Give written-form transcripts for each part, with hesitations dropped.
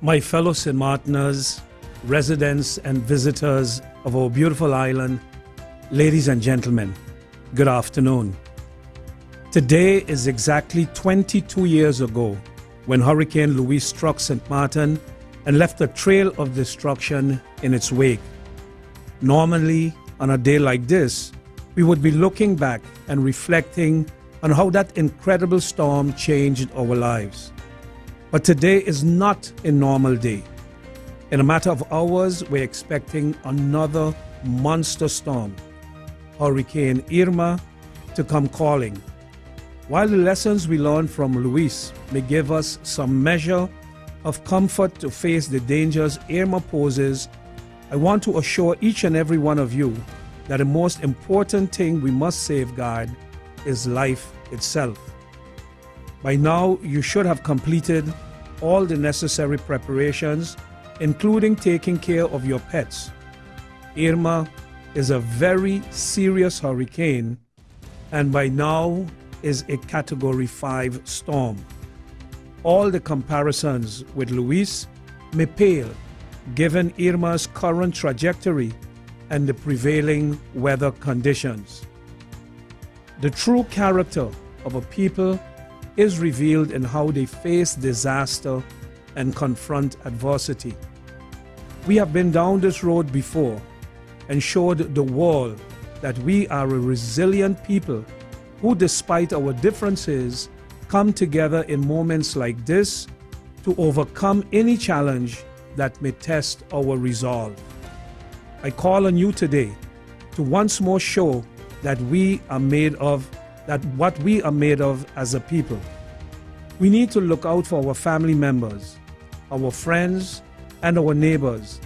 My fellow St. Martiners, residents and visitors of our beautiful island, ladies and gentlemen, good afternoon. Today is exactly 22 years ago when Hurricane Louise struck St. Maarten and left a trail of destruction in its wake. Normally, on a day like this, we would be looking back and reflecting on how that incredible storm changed our lives. But today is not a normal day. In a matter of hours, we're expecting another monster storm, Hurricane Irma, to come calling. While the lessons we learned from Louise may give us some measure of comfort to face the dangers Irma poses, I want to assure each and every one of you that the most important thing we must safeguard is life itself. By now, you should have completed all the necessary preparations, including taking care of your pets. Irma is a very serious hurricane and by now is a Category 5 storm. All the comparisons with Louise may pale given Irma's current trajectory and the prevailing weather conditions. The true character of a people is revealed in how they face disaster and confront adversity. We have been down this road before and showed the world that we are a resilient people who, despite our differences, come together in moments like this to overcome any challenge that may test our resolve. I call on you today to once more show that what we are made of as a people. We need to look out for our family members, our friends, and our neighbors,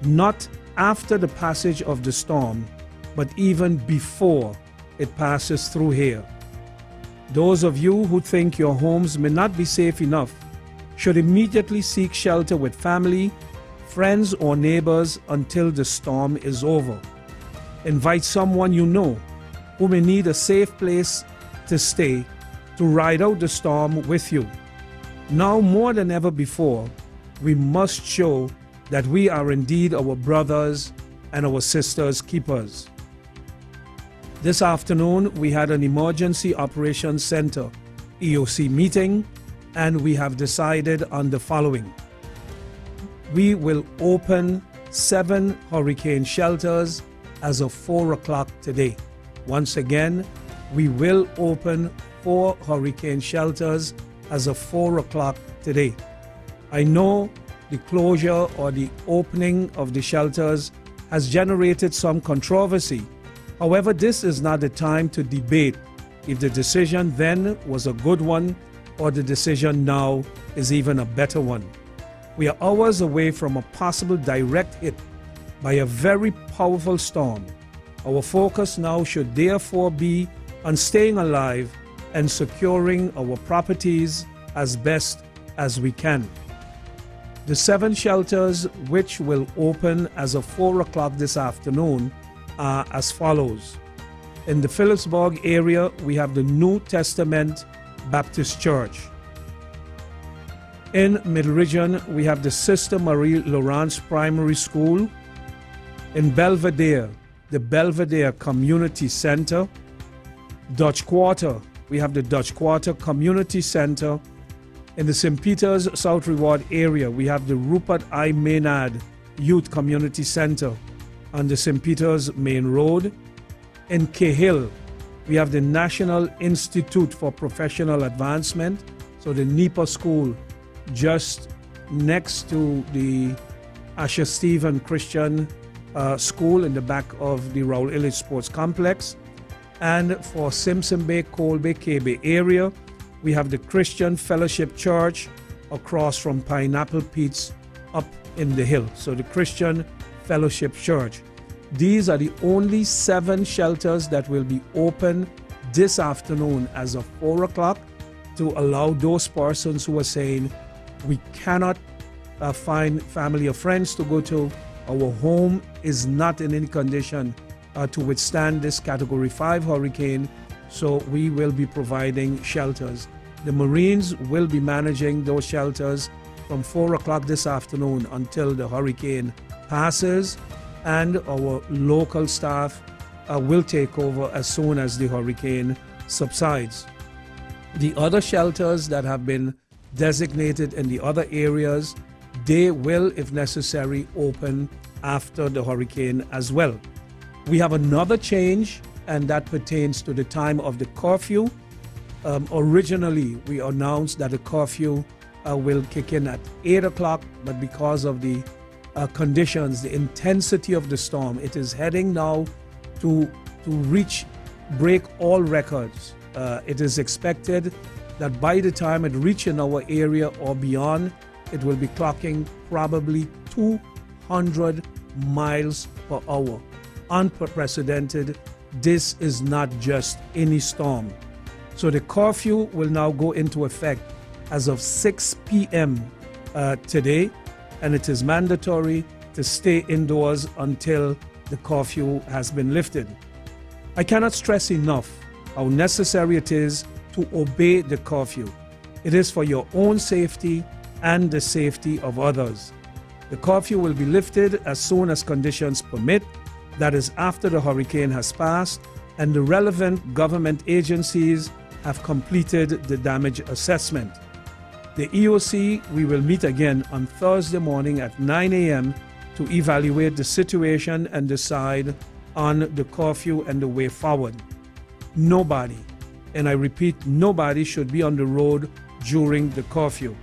not after the passage of the storm, but even before it passes through here. Those of you who think your homes may not be safe enough should immediately seek shelter with family, friends, or neighbors until the storm is over. Invite someone you know who may need a safe place to stay to ride out the storm with you. Now more than ever before, we must show that we are indeed our brothers and our sisters' keepers. This afternoon, we had an Emergency Operations Center EOC meeting, and we have decided on the following. We will open 7 hurricane shelters as of 4 o'clock today. Once again, we will open 4 hurricane shelters as of 4 o'clock today. I know the closure or the opening of the shelters has generated some controversy. However, this is not the time to debate if the decision then was a good one or the decision now is even a better one. We are hours away from a possible direct hit by a very powerful storm. Our focus now should therefore be on staying alive and securing our properties as best as we can. The 7 shelters which will open as of 4 o'clock this afternoon are as follows. In the Phillipsburg area, we have the New Testament Baptist Church. In Middle Region, we have the Sister Marie Laurence Primary School. In Belvedere, the Belvedere Community Center. Dutch Quarter, we have the Dutch Quarter Community Center. In the St. Peter's South Reward area, we have the Rupert I. Maynard Youth Community Center on the St. Peter's Main Road. In Cahill, we have the National Institute for Professional Advancement, so the NEPA school, just next to the Asher Stephen Christian School in the back of the Raoul Illich Sports Complex. And for Simpson Bay, Colby, KB area, we have the Christian Fellowship Church across from Pineapple Pete's up in the hill. So the Christian Fellowship Church. These are the only 7 shelters that will be open this afternoon as of 4 o'clock to allow those persons who are saying we cannot find family or friends to go to. Our home is not in any condition to withstand this Category 5 hurricane, so we will be providing shelters. The Marines will be managing those shelters from 4 o'clock this afternoon until the hurricane passes, and our local staff will take over as soon as the hurricane subsides. The other shelters that have been designated in the other areas, they will, if necessary, open after the hurricane as well. We have another change, and that pertains to the time of the curfew. Originally, we announced that the curfew will kick in at 8 o'clock, but because of the conditions, the intensity of the storm, it is heading now to break all records. It is expected that by the time it reaches our area or beyond, it will be clocking probably 200 miles per hour. Unprecedented. This is not just any storm. So the curfew will now go into effect as of 6 p.m. Today, and it is mandatory to stay indoors until the curfew has been lifted. I cannot stress enough how necessary it is to obey the curfew. It is for your own safety and the safety of others. The curfew will be lifted as soon as conditions permit, that is after the hurricane has passed and the relevant government agencies have completed the damage assessment. The EOC, we will meet again on Thursday morning at 9 a.m. to evaluate the situation and decide on the curfew and the way forward. Nobody, and I repeat, nobody should be on the road during the curfew.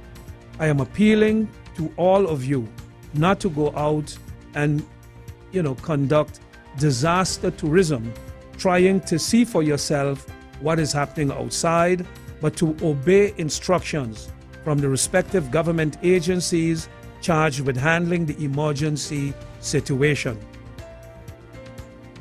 I am appealing to all of you not to go out and, conduct disaster tourism, trying to see for yourself what is happening outside, but to obey instructions from the respective government agencies charged with handling the emergency situation.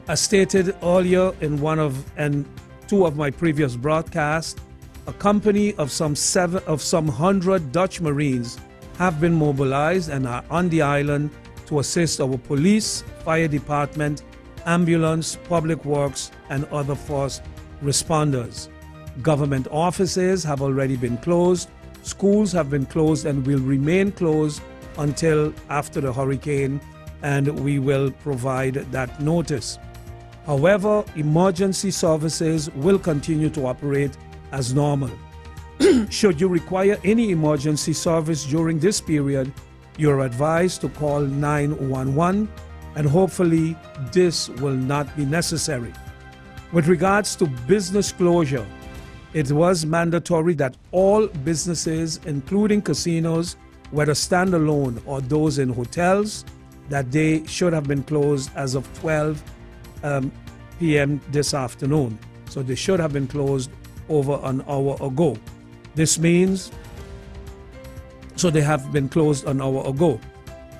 As stated earlier in two of my previous broadcasts, a company of some 100 Dutch Marines have been mobilized and are on the island to assist our police, fire department, ambulance, public works, and other first responders. Government offices have already been closed, schools have been closed and will remain closed until after the hurricane, and we will provide that notice. However, emergency services will continue to operate as normal. Should you require any emergency service during this period, you're advised to call 911, and hopefully this will not be necessary. With regards to business closure, it was mandatory that all businesses, including casinos, whether standalone or those in hotels, that they should have been closed as of 12 p.m. this afternoon. So they should have been closed over an hour ago. This means, so they have been closed an hour ago.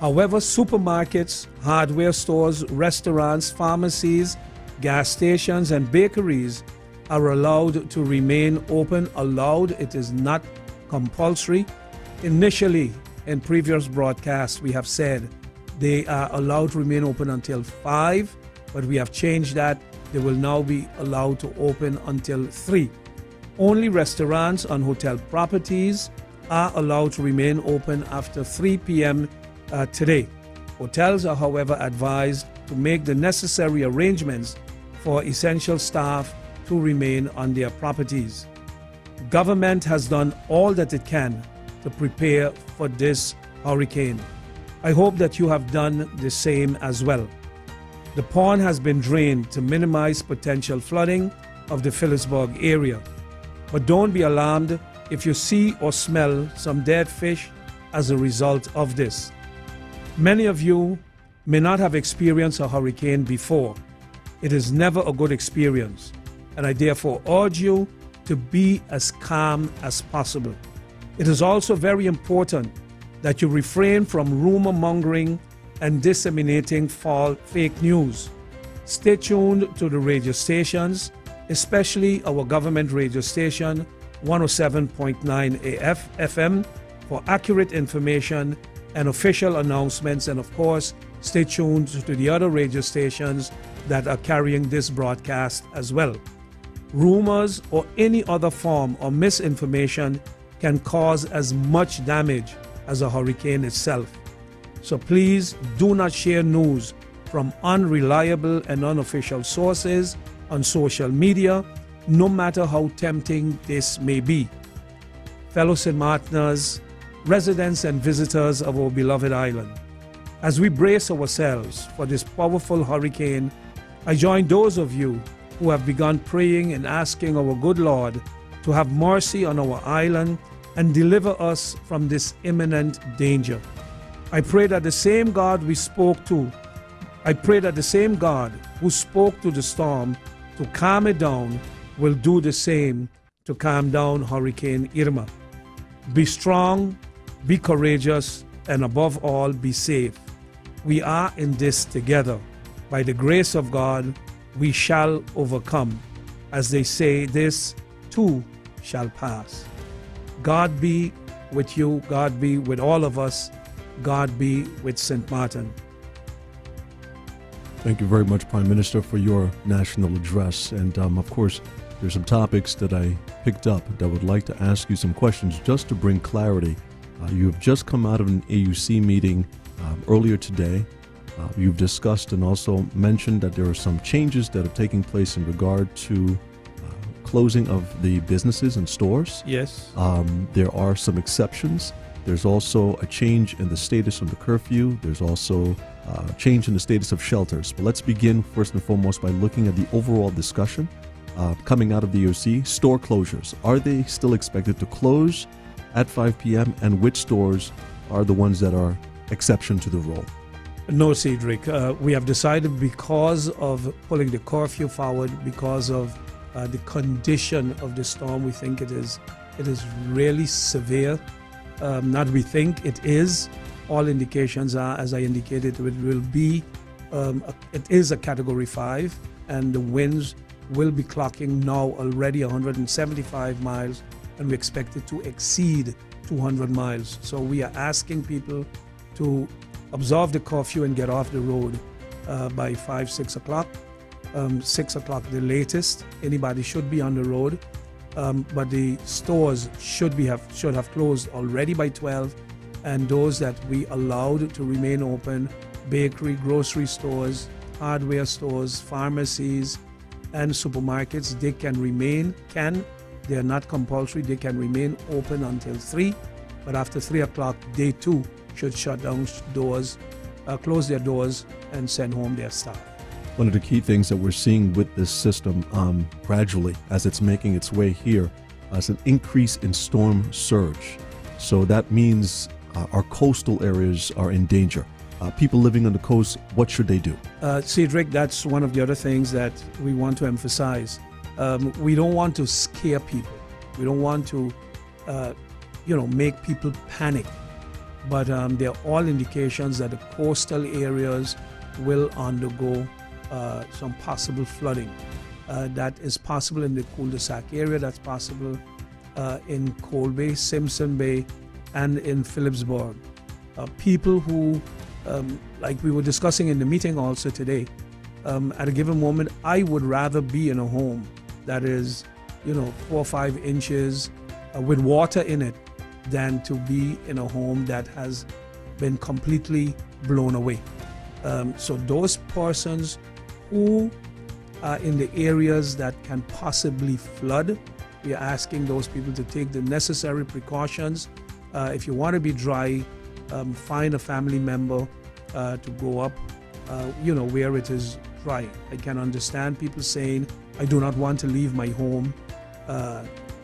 However, supermarkets, hardware stores, restaurants, pharmacies, gas stations, and bakeries are allowed to remain open. Allowed, it is not compulsory. Initially, in previous broadcasts, we have said they are allowed to remain open until 5, but we have changed that. They will now be allowed to open until 3. Only restaurants on hotel properties are allowed to remain open after 3 p.m. Today. Hotels are, however, advised to make the necessary arrangements for essential staff to remain on their properties. Government has done all that it can to prepare for this hurricane. I hope that you have done the same as well. The pond has been drained to minimize potential flooding of the Phillipsburg area. But don't be alarmed if you see or smell some dead fish as a result of this. Many of you may not have experienced a hurricane before. It is never a good experience, and I therefore urge you to be as calm as possible. It is also very important that you refrain from rumor mongering and disseminating false fake news. Stay tuned to the radio stations, especially our government radio station 107.9 AF FM for accurate information and official announcements, and of course stay tuned to the other radio stations that are carrying this broadcast as well. Rumors or any other form of misinformation can cause as much damage as a hurricane itself. So please do not share news from unreliable and unofficial sources on social media, no matter how tempting this may be. Fellow St. Martiners, residents and visitors of our beloved island, as we brace ourselves for this powerful hurricane, I join those of you who have begun praying and asking our good Lord to have mercy on our island and deliver us from this imminent danger. I pray that the same God who spoke to the storm to calm it down will do the same to calm down Hurricane Irma. Be strong, be courageous, and above all, be safe. We are in this together. By the grace of God, we shall overcome. As they say, this too shall pass. God be with you. God be with all of us. God be with St. Martin. Thank you very much, Prime Minister, for your national address. And of course, there's some topics that I picked up that I would like to ask you some questions just to bring clarity. You have just come out of an AUC meeting earlier today. You've discussed and also mentioned that there are some changes that are taking place in regard to closing of the businesses and stores. Yes. There are some exceptions. There's also a change in the status of the curfew. There's also a change in the status of shelters. But let's begin first and foremost by looking at the overall discussion coming out of the AUC. Store closures. Are they still expected to close at 5 p.m. and which stores are the ones that are exception to the rule? No, Cedric. We have decided, because of pulling the curfew forward, because of the condition of the storm, we think it is really severe. Not we think, it is. All indications are, as I indicated, it will be, it is a Category 5, and the winds will be clocking now already 175 miles, and we expect it to exceed 200 miles. So we are asking people to observe the curfew and get off the road by 5, 6 o'clock. 6 o'clock the latest. Anybody should be on the road, but the stores should have closed already by 12, and those that we allowed to remain open, bakery, grocery stores, hardware stores, pharmacies, and supermarkets, they can remain, they are not compulsory, they can remain open until 3, but after 3 o'clock, they too should shut down doors, close their doors, and send home their staff. One of the key things that we're seeing with this system gradually as it's making its way here is an increase in storm surge. So that means our coastal areas are in danger. People living on the coast, what should they do? Cedric, that's one of the other things that we want to emphasize. We don't want to scare people. We don't want to, make people panic. But there are all indications that the coastal areas will undergo some possible flooding. That is possible in the cul-de-sac area. That's possible in Cold Bay, Simpson Bay, and in Phillipsburg. People who, like we were discussing in the meeting also today, at a given moment, I would rather be in a home that is, 4 or 5 inches with water in it than to be in a home that has been completely blown away. So those persons who are in the areas that can possibly flood, we are asking those people to take the necessary precautions. If you want to be dry, find a family member to go up, where it is dry. I can understand people saying, I do not want to leave my home.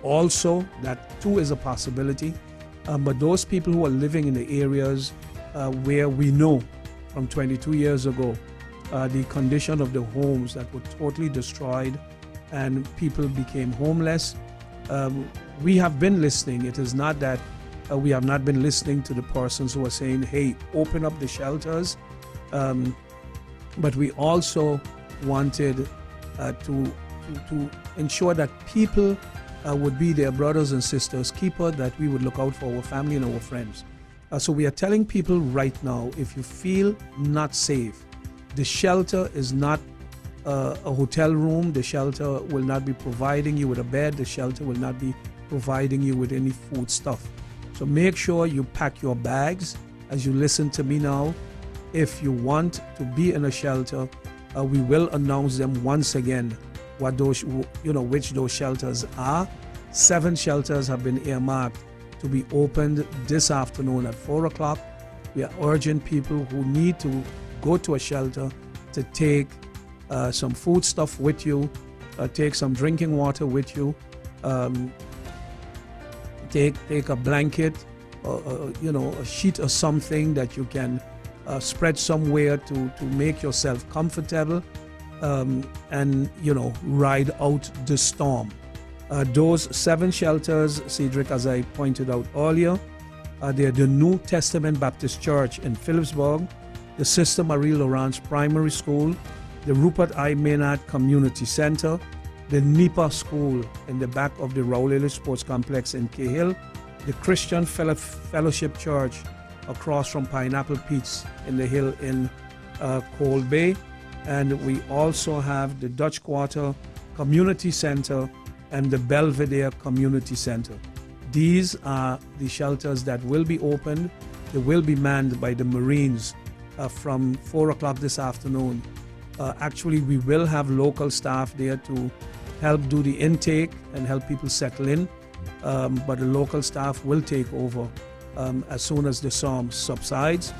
Also, that too is a possibility. But those people who are living in the areas where we know from 22 years ago, the condition of the homes that were totally destroyed and people became homeless, we have been listening. It is not that we have not been listening to the persons who are saying, hey, open up the shelters. But we also wanted to ensure that people would be their brothers and sisters keeper, that we would look out for our family and our friends. So we are telling people right now, if you feel not safe, the shelter is not a hotel room. The shelter will not be providing you with a bed. The shelter will not be providing you with any food stuff. So make sure you pack your bags as you listen to me now. If you want to be in a shelter, we will announce them once again, what those, which those shelters are. 7 shelters have been earmarked to be opened this afternoon at 4 o'clock. We are urging people who need to go to a shelter to take some food stuff with you, take some drinking water with you, take a blanket, a sheet or something that you can spread somewhere to make yourself comfortable, and ride out the storm. Those 7 shelters, Cedric, as I pointed out earlier, they're the New Testament Baptist Church in Phillipsburg, the Sister Marie Laurence Primary School, the Rupert I. Maynard Community Center, the NIPA School in the back of the Raul Ellis Sports Complex in Cahill, the Christian Fellowship Church across from Pineapple Peaks in the hill in Cold Bay, and we also have the Dutch Quarter Community Center and the Belvedere Community Center. These are the shelters that will be opened. They will be manned by the Marines from 4 o'clock this afternoon. Actually, we will have local staff there to help do the intake and help people settle in, but the local staff will take over as soon as the storm subsides.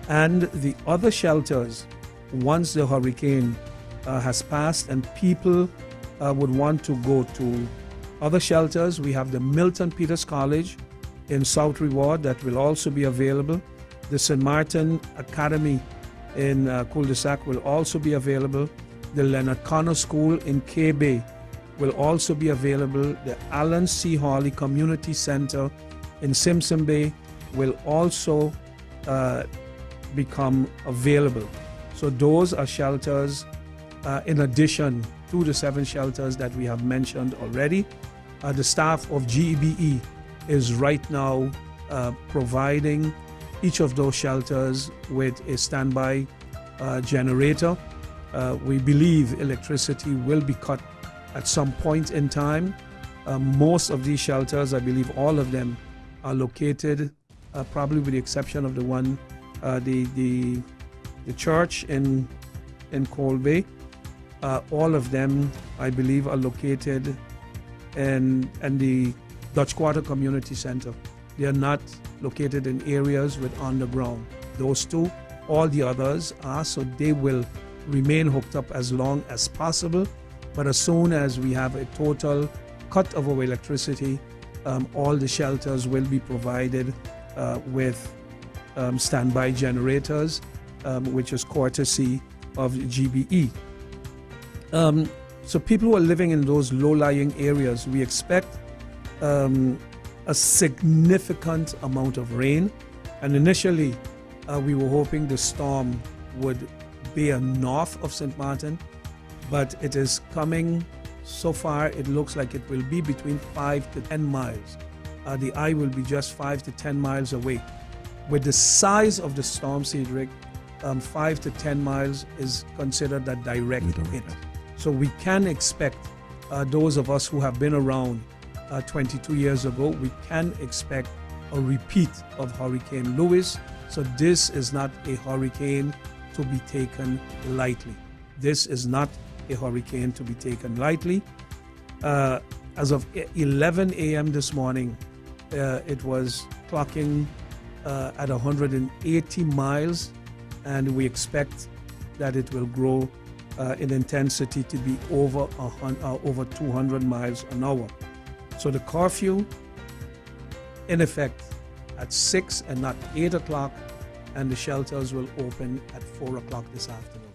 And the other shelters, once the hurricane has passed and people would want to go to other shelters, we have the Milton Peters College in South Reward that will also be available. The St. Maarten Academy in Cul-de-Sac will also be available. The Leonard Connor School in K-Bay will also be available. The Allen C. Hawley Community Center in Simpson Bay will also become available. So those are shelters in addition to the 7 shelters that we have mentioned already. The staff of GEBE is right now providing each of those shelters with a standby generator. We believe electricity will be cut at some point in time. Most of these shelters, I believe all of them, are located, probably with the exception of the one, the church in Cold Bay. All of them, I believe, are located in the Dutch Quarter Community Center. They are not located in areas with underground. Those 2, all the others are, so they will remain hooked up as long as possible. But as soon as we have a total cut of our electricity, all the shelters will be provided with standby generators, which is courtesy of GBE. So people who are living in those low-lying areas, we expect a significant amount of rain. And initially, we were hoping the storm would bear north of St. Maarten, but it is coming. So far, it looks like it will be between 5 to 10 miles. The eye will be just 5 to 10 miles away. With the size of the storm, Cedric, 5 to 10 miles is considered a direct hit. So we can expect those of us who have been around 22 years ago, we can expect a repeat of Hurricane Louis. So this is not a hurricane to be taken lightly. This is not a hurricane to be taken lightly. As of 11 a.m. this morning, it was clocking at 180 miles, and we expect that it will grow in intensity to be over 200 miles an hour. So the curfew in effect at 6 and not 8 o'clock, and the shelters will open at 4 o'clock this afternoon.